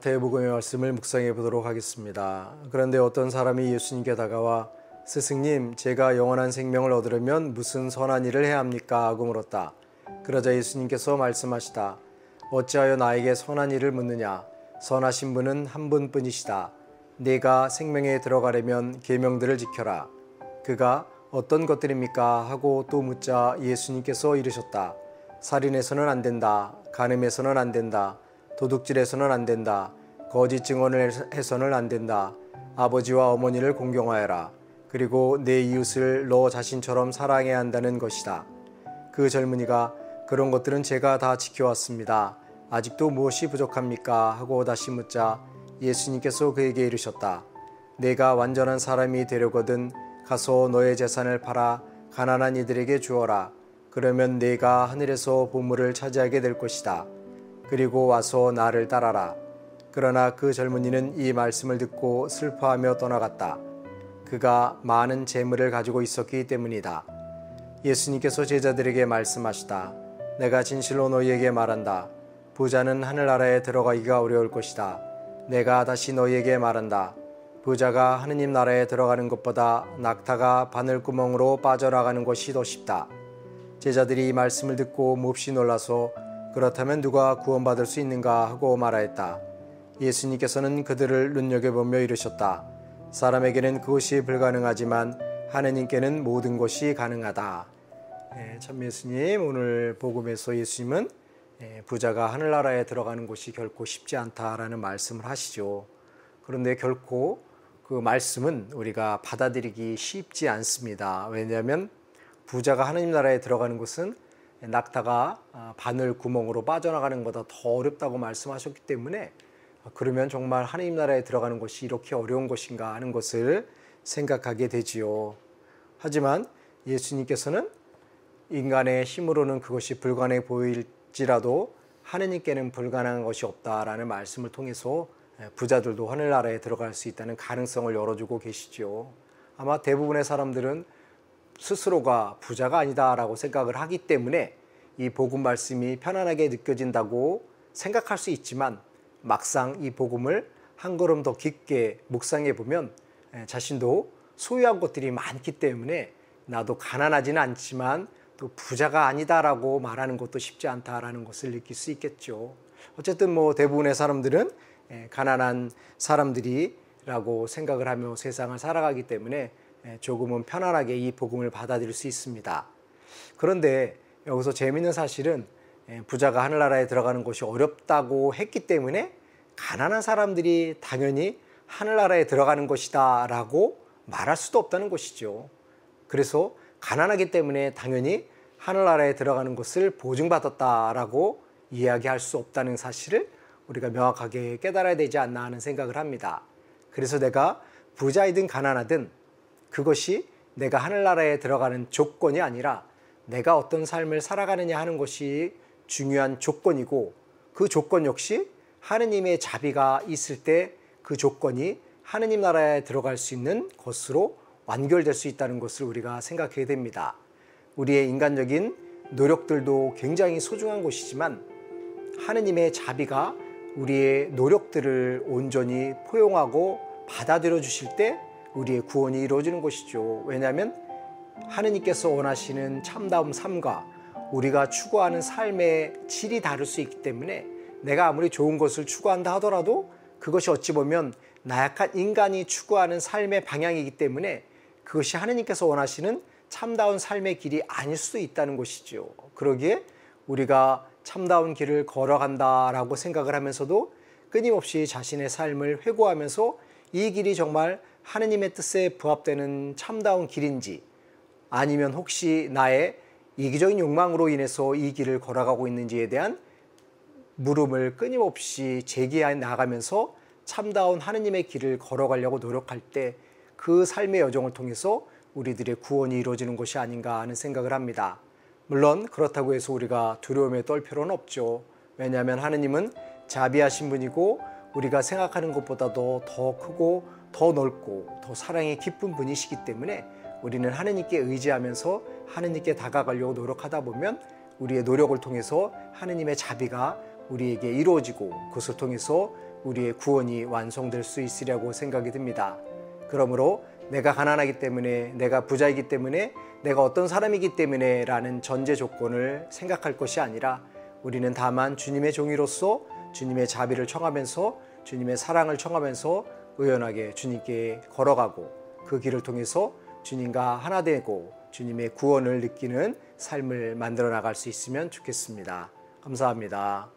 마태복음의 말씀을 묵상해 보도록 하겠습니다. 그런데 어떤 사람이 예수님께 다가와 스승님, 제가 영원한 생명을 얻으려면 무슨 선한 일을 해야 합니까? 하고 물었다. 그러자 예수님께서 말씀하시다. 어찌하여 나에게 선한 일을 묻느냐? 선하신 분은 한 분뿐이시다. 네가 생명에 들어가려면 계명들을 지켜라. 그가 어떤 것들입니까? 하고 또 묻자 예수님께서 이르셨다. 살인해서는 안 된다. 간음해서는 안 된다. 도둑질해서는 안 된다. 거짓 증언을 해서는 안 된다. 아버지와 어머니를 공경하여라. 그리고 내 이웃을 너 자신처럼 사랑해야 한다는 것이다. 그 젊은이가 그런 것들은 제가 다 지켜왔습니다. 아직도 무엇이 부족합니까? 하고 다시 묻자 예수님께서 그에게 이르셨다. 내가 완전한 사람이 되려거든 가서 너의 재산을 팔아 가난한 이들에게 주어라. 그러면 네가 하늘에서 보물을 차지하게 될 것이다. 그리고 와서 나를 따라라. 그러나 그 젊은이는 이 말씀을 듣고 슬퍼하며 떠나갔다. 그가 많은 재물을 가지고 있었기 때문이다. 예수님께서 제자들에게 말씀하시다. 내가 진실로 너희에게 말한다. 부자는 하늘나라에 들어가기가 어려울 것이다. 내가 다시 너희에게 말한다. 부자가 하느님 나라에 들어가는 것보다 낙타가 바늘구멍으로 빠져나가는 것이 더 쉽다. 제자들이 이 말씀을 듣고 몹시 놀라서 그렇다면 누가 구원받을 수 있는가 하고 말하였다. 예수님께서는 그들을 눈여겨보며 이르셨다. 사람에게는 그것이 불가능하지만 하느님께는 모든 것이 가능하다. 참 예수님, 오늘 복음에서 예수님은 부자가 하늘나라에 들어가는 것이 결코 쉽지 않다라는 말씀을 하시죠. 그런데 결코 그 말씀은 우리가 받아들이기 쉽지 않습니다. 왜냐하면 부자가 하느님 나라에 들어가는 것은 낙타가 바늘 구멍으로 빠져나가는 것보다 더 어렵다고 말씀하셨기 때문에 그러면 정말 하느님 나라에 들어가는 것이 이렇게 어려운 것인가 하는 것을 생각하게 되지요. 하지만 예수님께서는 인간의 힘으로는 그것이 불가능해 보일지라도 하느님께는 불가능한 것이 없다라는 말씀을 통해서 부자들도 하늘나라에 들어갈 수 있다는 가능성을 열어주고 계시죠. 아마 대부분의 사람들은 스스로가 부자가 아니다라고 생각을 하기 때문에 이 복음 말씀이 편안하게 느껴진다고 생각할 수 있지만 막상 이 복음을 한 걸음 더 깊게 묵상해 보면 자신도 소유한 것들이 많기 때문에 나도 가난하지는 않지만 또 부자가 아니다라고 말하는 것도 쉽지 않다라는 것을 느낄 수 있겠죠. 어쨌든 대부분의 사람들은 가난한 사람들이라고 생각을 하며 세상을 살아가기 때문에 조금은 편안하게 이 복음을 받아들일 수 있습니다. 그런데 여기서 재미있는 사실은 부자가 하늘나라에 들어가는 것이 어렵다고 했기 때문에 가난한 사람들이 당연히 하늘나라에 들어가는 것이다 라고 말할 수도 없다는 것이죠. 그래서 가난하기 때문에 당연히 하늘나라에 들어가는 것을 보증받았다라고 이야기할 수 없다는 사실을 우리가 명확하게 깨달아야 되지 않나 하는 생각을 합니다. 그래서 내가 부자이든 가난하든 그것이 내가 하늘나라에 들어가는 조건이 아니라 내가 어떤 삶을 살아가느냐 하는 것이 중요한 조건이고 그 조건 역시 하느님의 자비가 있을 때 그 조건이 하느님 나라에 들어갈 수 있는 것으로 완결될 수 있다는 것을 우리가 생각해야 됩니다. 우리의 인간적인 노력들도 굉장히 소중한 것이지만 하느님의 자비가 우리의 노력들을 온전히 포용하고 받아들여 주실 때 우리의 구원이 이루어지는 것이죠. 왜냐하면 하느님께서 원하시는 참다운 삶과 우리가 추구하는 삶의 질이 다를 수 있기 때문에 내가 아무리 좋은 것을 추구한다 하더라도 그것이 어찌 보면 나약한 인간이 추구하는 삶의 방향이기 때문에 그것이 하느님께서 원하시는 참다운 삶의 길이 아닐 수도 있다는 것이죠. 그러기에 우리가 참다운 길을 걸어간다라고 생각을 하면서도 끊임없이 자신의 삶을 회고하면서 이 길이 정말 하느님의 뜻에 부합되는 참다운 길인지 아니면 혹시 나의 이기적인 욕망으로 인해서 이 길을 걸어가고 있는지에 대한 물음을 끊임없이 제기해 나가면서 참다운 하느님의 길을 걸어가려고 노력할 때 그 삶의 여정을 통해서 우리들의 구원이 이루어지는 것이 아닌가 하는 생각을 합니다. 물론 그렇다고 해서 우리가 두려움에 떨 필요는 없죠. 왜냐하면 하느님은 자비하신 분이고 우리가 생각하는 것보다도 더 크고 더 넓고 더 사랑이 깊은 분이시기 때문에 우리는 하느님께 의지하면서 하느님께 다가가려고 노력하다 보면 우리의 노력을 통해서 하느님의 자비가 우리에게 이루어지고 그것을 통해서 우리의 구원이 완성될 수 있으리라고 생각이 듭니다. 그러므로 내가 가난하기 때문에, 내가 부자이기 때문에, 내가 어떤 사람이기 때문에 라는 전제 조건을 생각할 것이 아니라 우리는 다만 주님의 종이로서 주님의 자비를 청하면서 주님의 사랑을 청하면서 의연하게 주님께 걸어가고 그 길을 통해서 주님과 하나 되고 주님의 구원을 느끼는 삶을 만들어 나갈 수 있으면 좋겠습니다. 감사합니다.